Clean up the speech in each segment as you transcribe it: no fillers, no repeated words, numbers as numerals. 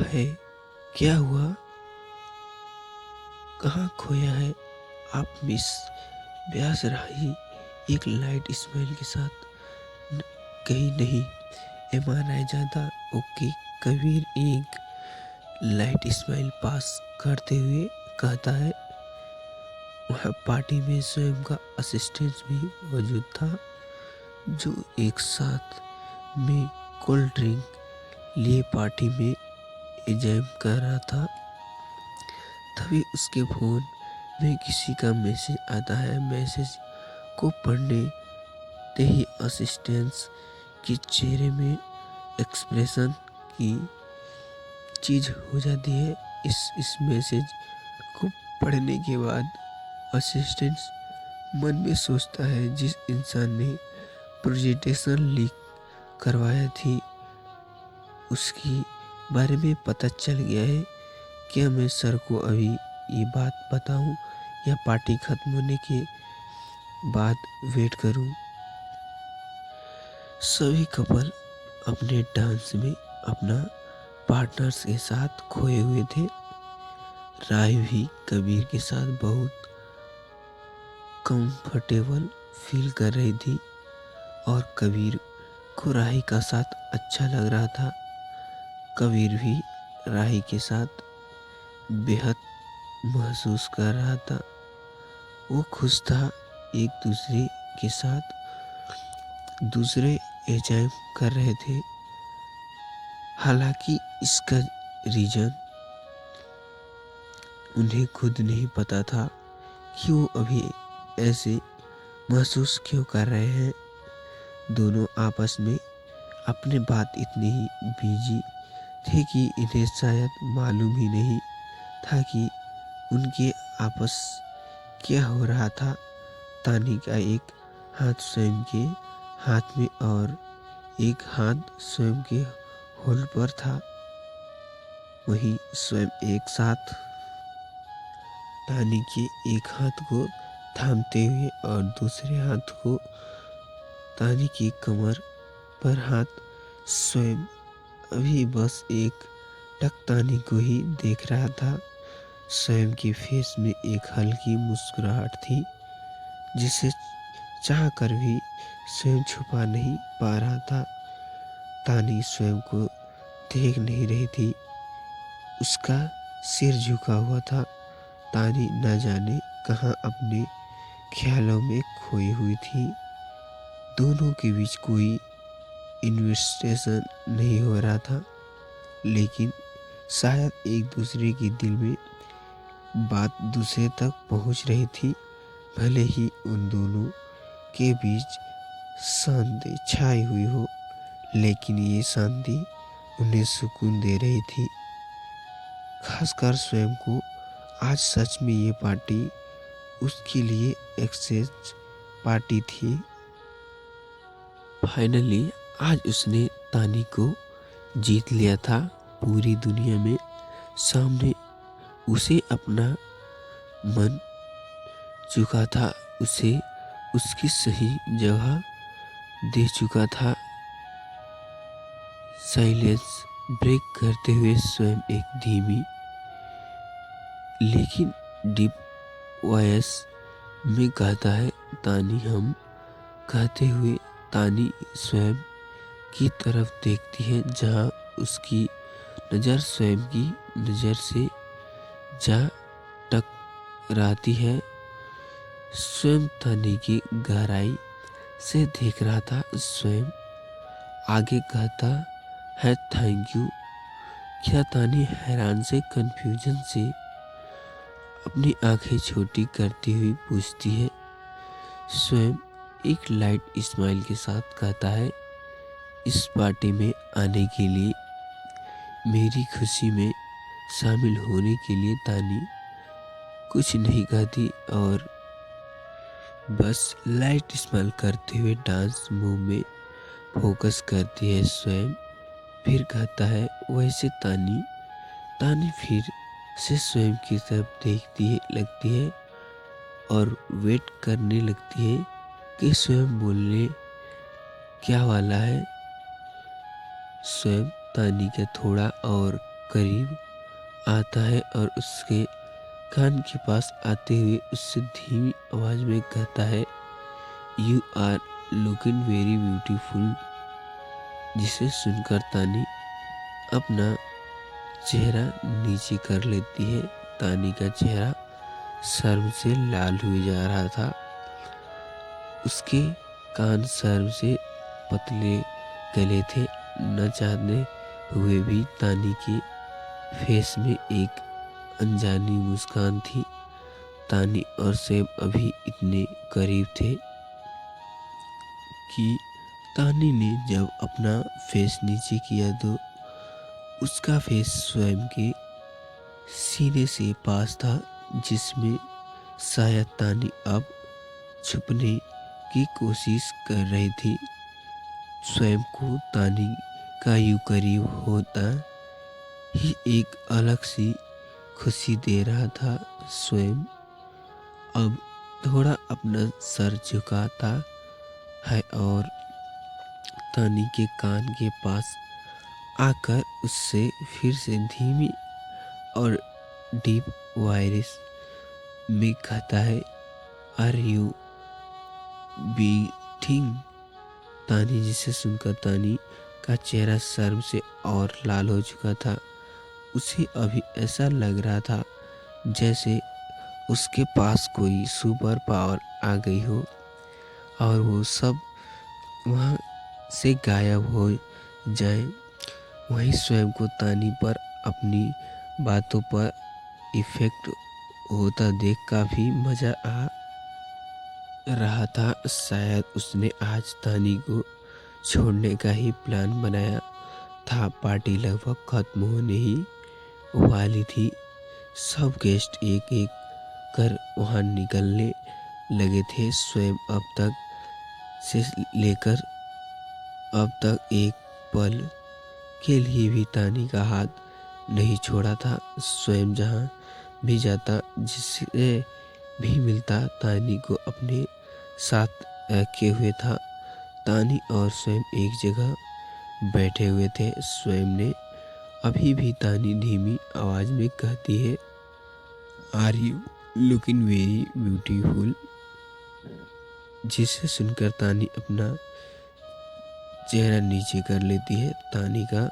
है, क्या हुआ? कहाँ खोया है आप मिस व्यास राही? एक लाइट स्माइल के साथ "न- कहीं नहीं, एमआरआई ज़्यादा ओके।" कबीर एक लाइट स्माइल पास करते हुए कहता है। वह पार्टी में स्वयं का असिस्टेंट भी मौजूद था, जो एक साथ में कोल्ड ड्रिंक लिए पार्टी में एंजॉय कर रहा था। तभी उसके फोन में किसी का मैसेज आता है। मैसेज को पढ़ने ते ही असिस्टेंस के चेहरे में एक्सप्रेशन की चीज हो जाती है। इस मैसेज को पढ़ने के बाद असिस्टेंट मन में सोचता है, जिस इंसान ने प्रेजेंटेशन लीक करवाया थी उसकी बारे में पता चल गया है। क्या मैं सर को अभी ये बात बताऊं या पार्टी खत्म होने के बाद वेट करूं? सभी कपल अपने डांस में अपना पार्टनर्स के साथ खोए हुए थे। राय भी कबीर के साथ बहुत कंफर्टेबल फील कर रही थी और कबीर को राही का साथ अच्छा लग रहा था। कबीर भी राही के साथ बेहद महसूस कर रहा था। वो खुश था, एक दूसरे के साथ दूसरे एंजॉय कर रहे थे। हालांकि इसका रीजन उन्हें खुद नहीं पता था कि वो अभी ऐसे महसूस क्यों कर रहे हैं। दोनों आपस में अपने बात इतने ही बिजी थे कि इन्हें शायद मालूम ही नहीं था कि उनके आपस क्या हो रहा था। तानी का एक हाथ स्वयं के हाथ में और एक हाथ स्वयं के होल पर था। वहीं स्वयं एक साथ तानी के एक हाथ को थामते हुए और दूसरे हाथ को तानी की कमर पर हाथ स्वयं अभी बस एक टक तानी को ही देख रहा था। स्वयं के फेस में एक हल्की मुस्कुराहट थी, जिसे चाह कर भी स्वयं छुपा नहीं पा रहा था। तानी स्वयं को देख नहीं रही थी, उसका सिर झुका हुआ था। तानी न जाने कहाँ अपने ख्यालों में खोई हुई थी। दोनों के बीच कोई इन्वेस्टिगेशन नहीं हो रहा था, लेकिन शायद एक दूसरे के दिल में बात दूसरे तक पहुंच रही थी। भले ही उन दोनों के बीच शांति छाई हुई हो, लेकिन ये शांति उन्हें सुकून दे रही थी। खासकर स्वयं को आज सच में ये पार्टी उसके लिए एक्सचेंज पार्टी थी। फाइनली आज उसने तानी को जीत लिया था। पूरी दुनिया में सामने उसे अपना मन चुका था, उसे उसकी सही जगह दे चुका था। साइलेंस ब्रेक करते हुए स्वयं एक धीमी लेकिन डीप वॉइस में कहता है, तानी हम। कहते हुए तानी स्वयं की तरफ देखती है, जहां उसकी नज़र स्वयं की नज़र से जा टकराती है। स्वयं तानी की गहराई से देख रहा था। स्वयं आगे कहता है, थैंक यू। क्या तानी हैरान से कंफ्यूजन से अपनी आंखें छोटी करती हुई पूछती है। स्वयं एक लाइट स्माइल के साथ कहता है, इस पार्टी में आने के लिए, मेरी खुशी में शामिल होने के लिए। तानी कुछ नहीं कहती और बस लाइट स्माइल करते हुए डांस मूव में फोकस करती है। स्वयं फिर कहता है, वैसे तानी। तानी फिर से स्वयं की तरफ देखती है लगती है और वेट करने लगती है कि स्वयं बोलने क्या वाला है। स्वयं तानी का थोड़ा और करीब आता है और उसके कान के पास आते हुए उससे धीमी आवाज में कहता है, you are looking very beautiful. जिसे सुनकर तानी अपना चेहरा नीचे कर लेती है। तानी का चेहरा शर्म से लाल हुए जा रहा था। उसके कान शर्म से पतले गले थे। न चाहते हुए भी तानी के फेस में एक अनजानी मुस्कान थी। तानी और सैम अभी इतने करीब थे कि तानी ने जब अपना फेस नीचे किया तो उसका फेस स्वयं के सीने से पास था, जिसमें शायद तानी अब छुपने की कोशिश कर रही थी। स्वयं को तानी का यूं करीब होता ही एक अलग सी खुशी दे रहा था। स्वयं अब थोड़ा अपना सर झुकाता है और तानी के कान के पास आकर उससे फिर से धीमी और डीप वॉइस में कहता है, आर यू बीटिंग। तानी जिसे सुनकर तानी का चेहरा शर्म से और लाल हो चुका था। उसे अभी ऐसा लग रहा था जैसे उसके पास कोई सुपर पावर आ गई हो और वो सब वहाँ से गायब हो जाए। वहीं स्वयं को तानी पर अपनी बातों पर इफेक्ट होता देख काफी मजा आ रहा था। शायद उसने आज तानी को छोड़ने का ही प्लान बनाया था। पार्टी लगभग खत्म होने ही वाली थी। सब गेस्ट एक एक कर वहां निकलने लगे थे। स्वयं अब तक से लेकर अब तक एक पल के लिए भी तानी का हाथ नहीं छोड़ा था। स्वयं जहां भी जाता, जिससे भी मिलता, तानी को अपने साथ रखे हुए था। तानी और स्वयं एक जगह बैठे हुए थे। स्वयं ने अभी भी तानी धीमी आवाज में कहती है, are you looking very beautiful. जिसे सुनकर तानी अपना चेहरा नीचे कर लेती है। तानी का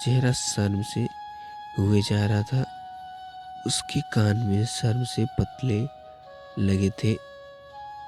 चेहरा शर्म से हुए जा रहा था। उसके कान में शर्म से पतले लगे थे।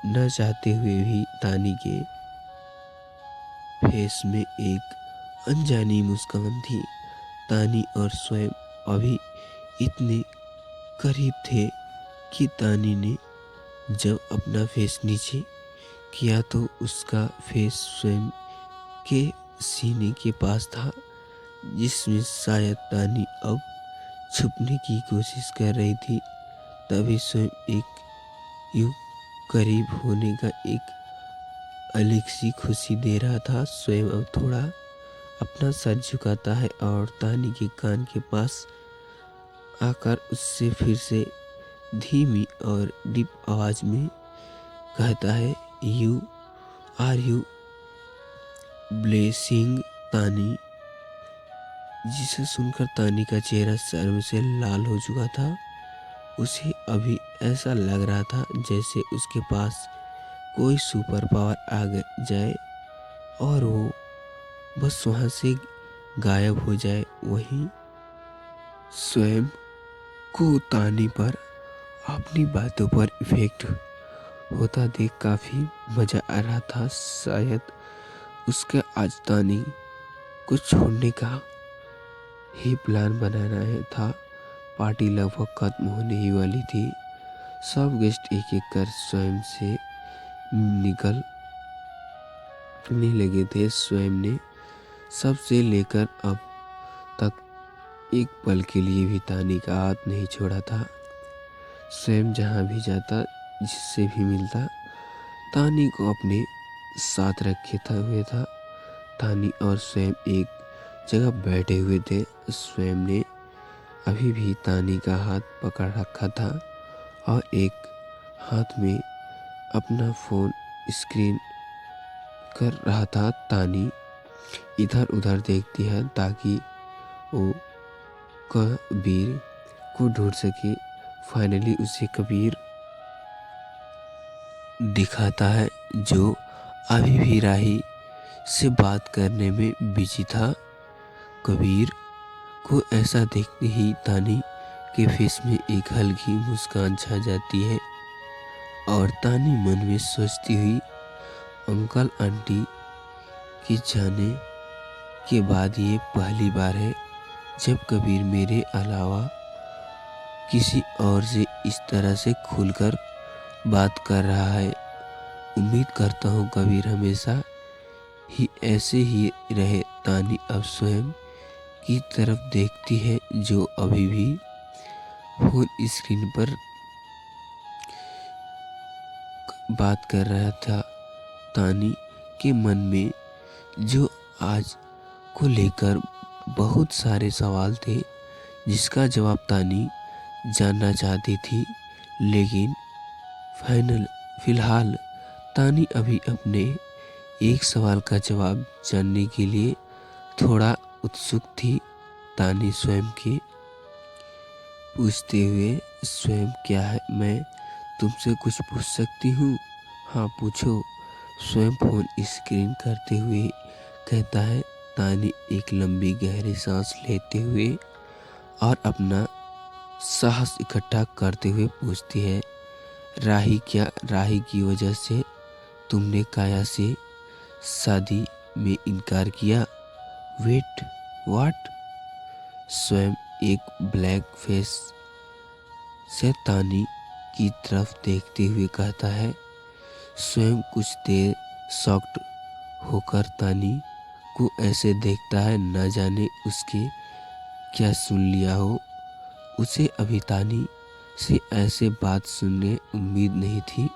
न चाहते हुए भी तानी के फेस में एक अनजानी मुस्कान थी। तानी और स्वयं अभी इतने करीब थे कि तानी ने जब अपना फेस नीचे किया तो उसका फेस स्वयं के सीने के पास था, जिसमें शायद तानी अब छुपने की कोशिश कर रही थी। तभी स्वयं एक यूं करीब होने का एक अलग सी खुशी दे रहा था। स्वयं अब थोड़ा अपना सर झुकाता है और तानी के कान के पास आकर उससे फिर से धीमी और डीप आवाज में कहता है, यू आर यू ब्लेसिंग तानी। जिसे सुनकर तानी का चेहरा शर्म से लाल हो चुका था। उसे अभी ऐसा लग रहा था जैसे उसके पास कोई सुपर पावर आ जाए और वो बस वहां से गायब हो जाए। वहीं स्वयं को तानी पर अपनी बातों पर इफेक्ट होता देख काफी मजा आ रहा था। शायद उसके आज तानी को छोड़ने का ही प्लान बनाना है था। पार्टी लगभग खत्म होने ही वाली थी। सब गेस्ट एक एक कर स्वयं से निकलने लगे थे। स्वयं ने सबसे लेकर अब तक एक पल के लिए भी तानी का हाथ नहीं छोड़ा था। स्वयं जहां भी जाता, जिससे भी मिलता, तानी को अपने साथ रखे हुए था। तानी और स्वयं एक जगह बैठे हुए थे। स्वयं ने अभी भी तानी का हाथ पकड़ रखा था और एक हाथ में अपना फोन स्क्रीन कर रहा था। तानी इधर उधर देखती है ताकि वो कबीर को ढूंढ सके। फाइनली उसे कबीर दिखाता है, जो अभी भी राही से बात करने में बिजी था। कबीर को ऐसा देखते ही तानी के फेस में एक हल्की मुस्कान छा जाती है और तानी मन में सोचती हुई, अंकल आंटी के जाने के बाद ये पहली बार है जब कबीर मेरे अलावा किसी और से इस तरह से खुलकर बात कर रहा है। उम्मीद करता हूँ कबीर हमेशा ही ऐसे ही रहे। तानी अब स्वयं की तरफ देखती है, जो अभी भी फोन स्क्रीन पर बात कर रहा था। तानी के मन में जो आज को लेकर बहुत सारे सवाल थे, जिसका जवाब तानी जानना चाहती थी, लेकिन फिलहाल तानी अभी अपने एक सवाल का जवाब जानने के लिए थोड़ा उत्सुक थी। तानी स्वयं के पूछते हुए, स्वयं क्या है, मैं तुमसे कुछ पूछ सकती हूँ? हाँ पूछो, स्वयं फोन स्क्रीन करते हुए कहता है। तानी एक लंबी गहरी सांस लेते हुए और अपना साहस इकट्ठा करते हुए पूछती है, राही की वजह से तुमने काया से शादी में इनकार किया? Wait, what? स्वयं एक ब्लैक फेस से तानी की तरफ देखते हुए कहता है। स्वयं कुछ देर शॉक्ड होकर तानी को ऐसे देखता है, न जाने उसके क्या सुन लिया हो। उसे अभी तानी से ऐसे बात सुनने उम्मीद नहीं थी।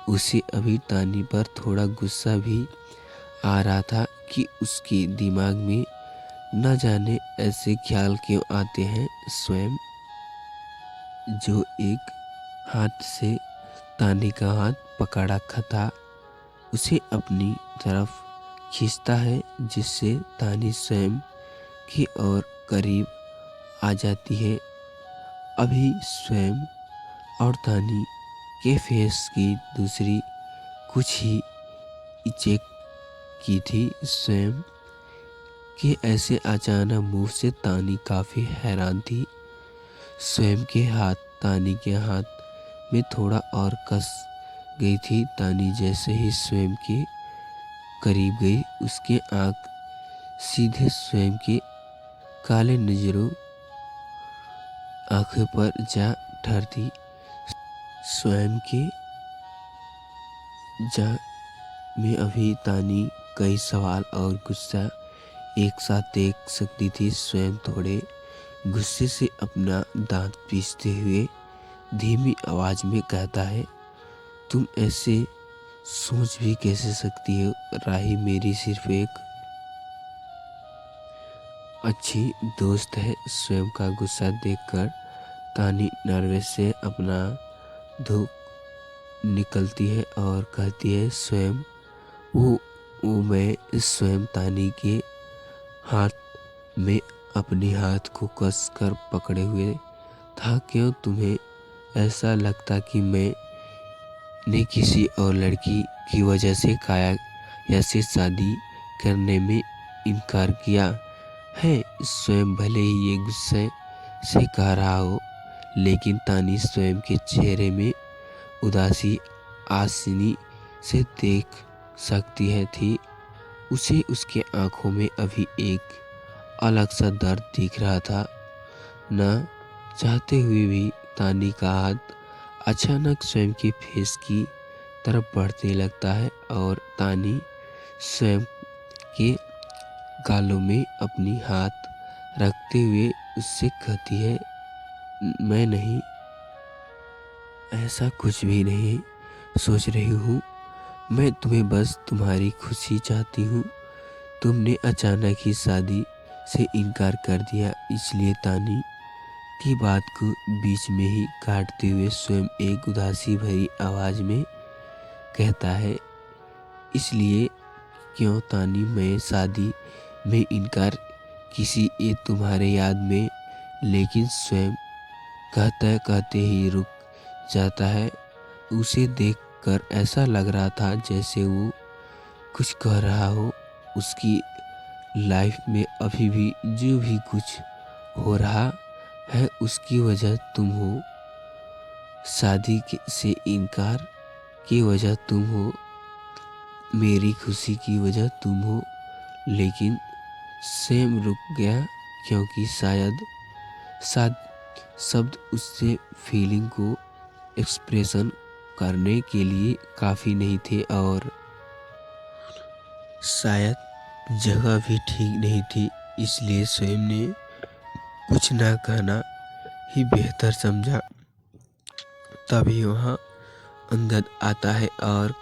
उसे अभी तानी पर थोड़ा गुस्सा भी आ रहा था कि उसके दिमाग में न जाने ऐसे ख्याल क्यों आते हैं। स्वयं जो एक हाथ से तानी का हाथ पकड़ रखा था, उसे अपनी तरफ खींचता है, जिससे तानी स्वयं की ओर करीब आ जाती है। अभी स्वयं और तानी के फेस की दूसरी कुछ ही चेक की थी। स्वयं के ऐसे अचानक मूव से तानी काफ़ी हैरान थी। स्वयं के हाथ तानी के हाथ में थोड़ा और कस गई थी। तानी जैसे ही स्वयं के करीब गई, उसके आंख सीधे स्वयं के काले नजरों आंखों पर जा ठहरती। स्वयं के जा में अभी तानी कई सवाल और गुस्सा एक साथ देख सकती थी। स्वयं थोड़े गुस्से से अपना दांत पीसते हुए धीमी आवाज में कहता है, तुम ऐसे सोच भी कैसे सकती हो? राही मेरी सिर्फ एक अच्छी दोस्त है। स्वयं का गुस्सा देखकर तानी नर्वस से अपना धूप निकलती है और कहती है, स्वयं वो मैं स्वयं तानी के हाथ में अपने हाथ को कस कर पकड़े हुए था। क्यों तुम्हें ऐसा लगता कि मैंने किसी और लड़की की वजह से काया से शादी करने में इनकार किया है? स्वयं भले ही ये गुस्से से कह रहा हो, लेकिन तानी स्वयं के चेहरे में उदासी आसानी से देख सकती है थी। उसे उसके आंखों में अभी एक अलग सा दर्द दिख रहा था। न चाहते हुए भी तानी का हाथ अचानक स्वयं के फेस की तरफ बढ़ने लगता है और तानी स्वयं के गालों में अपनी हाथ रखते हुए उससे कहती है, मैं नहीं, ऐसा कुछ भी नहीं सोच रही हूँ। मैं तुम्हें बस तुम्हारी खुशी चाहती हूँ। तुमने अचानक ही शादी से इनकार कर दिया, इसलिए तानी की बात को बीच में ही काटते हुए स्वयं एक उदासी भरी आवाज में कहता है, इसलिए क्यों तानी? मैं शादी में इनकार किसी ये तुम्हारे याद में लेकिन स्वयं कहते ही रुक जाता है। उसे देखकर ऐसा लग रहा था जैसे वो कुछ कह रहा हो। उसकी लाइफ में अभी भी जो भी कुछ हो रहा है उसकी वजह तुम हो। से इनकार की वजह तुम हो, मेरी खुशी की वजह तुम हो। लेकिन सैम रुक गया क्योंकि शायद शब्द उससे फीलिंग को एक्सप्रेशन करने के लिए काफ़ी नहीं थे और शायद जगह भी ठीक नहीं थी। इसलिए स्वयं ने कुछ ना कहना ही बेहतर समझा। तभी वहाँ अंगद आता है और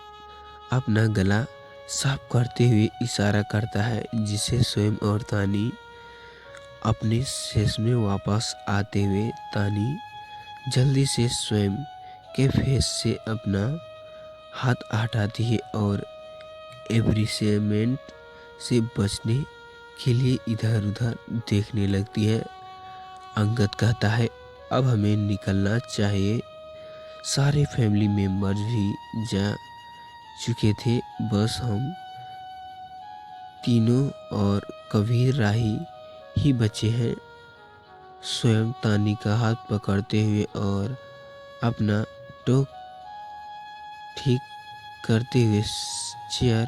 अपना गला साफ करते हुए इशारा करता है, जिसे स्वयं और तानी अपने सेस में वापस आते हुए तानी जल्दी से स्वयं के फेस से अपना हाथ हटाती है और एब्रिसेमेंट से बचने के लिए इधर उधर देखने लगती है। अंगद कहता है, अब हमें निकलना चाहिए। सारे फैमिली मेम्बर्स भी जा चुके थे, बस हम तीनों और कबीर राही ही बचे हैं। स्वयं तानी का हाथ पकड़ते हुए और अपना टोक ठीक करते हुए चेयर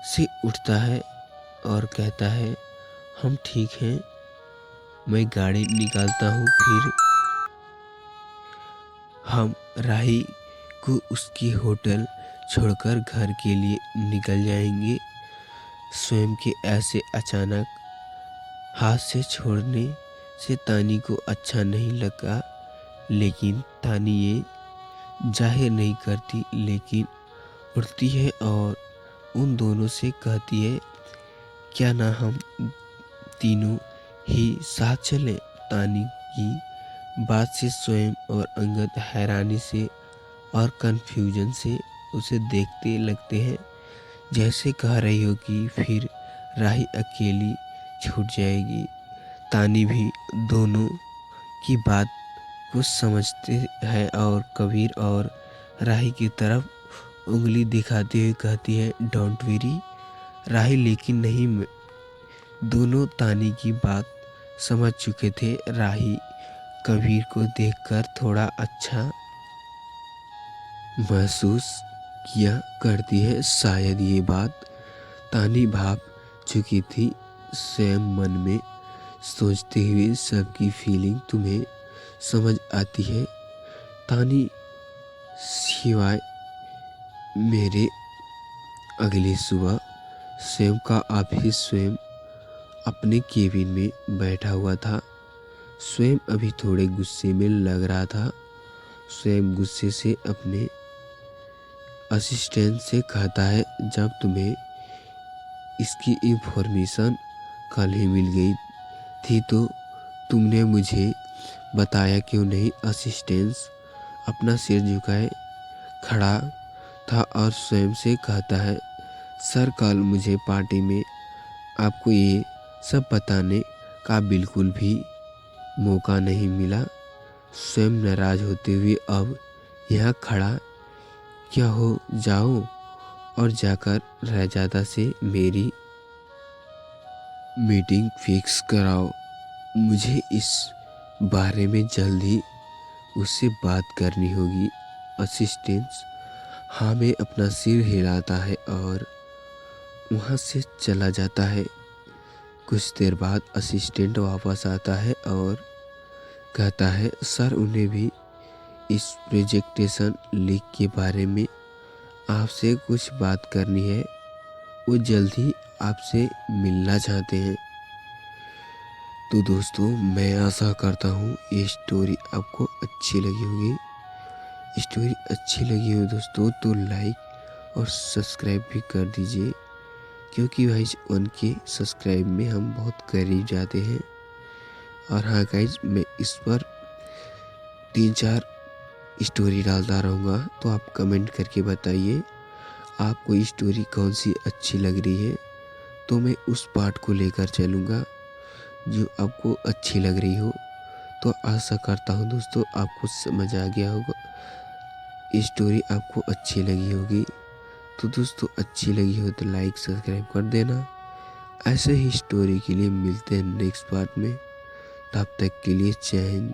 से उठता है और कहता है, हम ठीक हैं, मैं गाड़ी निकालता हूँ, फिर हम राही को उसकी होटल छोड़कर घर के लिए निकल जाएंगे। स्वयं के ऐसे अचानक हाथ से छोड़ने से तानी को अच्छा नहीं लगा, लेकिन तानी ये जाहिर नहीं करती, लेकिन उठती है और उन दोनों से कहती है, क्या ना हम तीनों ही साथ चलें। तानी की बात से स्वयं और अंगद हैरानी से और कन्फ्यूजन से उसे देखते लगते हैं, जैसे कह रही हो कि फिर राही अकेली छूट जाएगी। तानी भी दोनों की बात को समझते हैं और कबीर और राही की तरफ उंगली दिखाते हुए कहती है, डोंट वेरी राही। लेकिन नहीं, दोनों तानी की बात समझ चुके थे। राही कबीर को देखकर थोड़ा अच्छा महसूस किया करती है। शायद ये बात तानी भाप चुकी थी। स्वयं मन में सोचते हुए, सबकी फीलिंग तुम्हें समझ आती है तानी, सिवाय मेरे। अगली सुबह स्वयं का ऑफिस स्वयं अपने केबिन में बैठा हुआ था। स्वयं अभी थोड़े गुस्से में लग रहा था। स्वयं गुस्से से अपने असिस्टेंट से कहता है, जब तुम्हें इसकी इंफॉर्मेशन कल ही मिल गई थी तो तुमने मुझे बताया क्यों नहीं। असिस्टेंट अपना सिर झुकाए खड़ा था और स्वयं से कहता है, सर कल मुझे पार्टी में आपको ये सब बताने का बिल्कुल भी मौका नहीं मिला। स्वयं नाराज होते हुए, अब यहाँ खड़ा क्या हो, जाओ और जाकर रहजादा से मेरी मीटिंग फिक्स कराओ। मुझे इस बारे में जल्दी उससे बात करनी होगी। असिस्टेंट हाँ में अपना सिर हिलाता है और वहाँ से चला जाता है। कुछ देर बाद असिस्टेंट वापस आता है और कहता है, सर उन्हें भी इस प्रेजेंटेशन लीक के बारे में आपसे कुछ बात करनी है। वो जल्द ही आपसे मिलना चाहते हैं। तो दोस्तों, मैं आशा करता हूँ ये स्टोरी आपको अच्छी लगी होगी। स्टोरी अच्छी लगी हो दोस्तों तो लाइक और सब्सक्राइब भी कर दीजिए, क्योंकि भाई 1K सब्सक्राइब में हम बहुत करीब जाते हैं। और हाँ गाइज, मैं इस पर 3-4 स्टोरी डालता रहूँगा, तो आप कमेंट करके बताइए आपको स्टोरी कौन सी अच्छी लग रही है, तो मैं उस पार्ट को लेकर चलूँगा जो आपको अच्छी लग रही हो। तो आशा करता हूँ दोस्तों आपको समझ आ गया होगा, स्टोरी आपको अच्छी लगी होगी। तो दोस्तों अच्छी लगी हो तो लाइक सब्सक्राइब कर देना। ऐसे ही स्टोरी के लिए मिलते हैं नेक्स्ट पार्ट में। तब तक के लिए जय हिंद।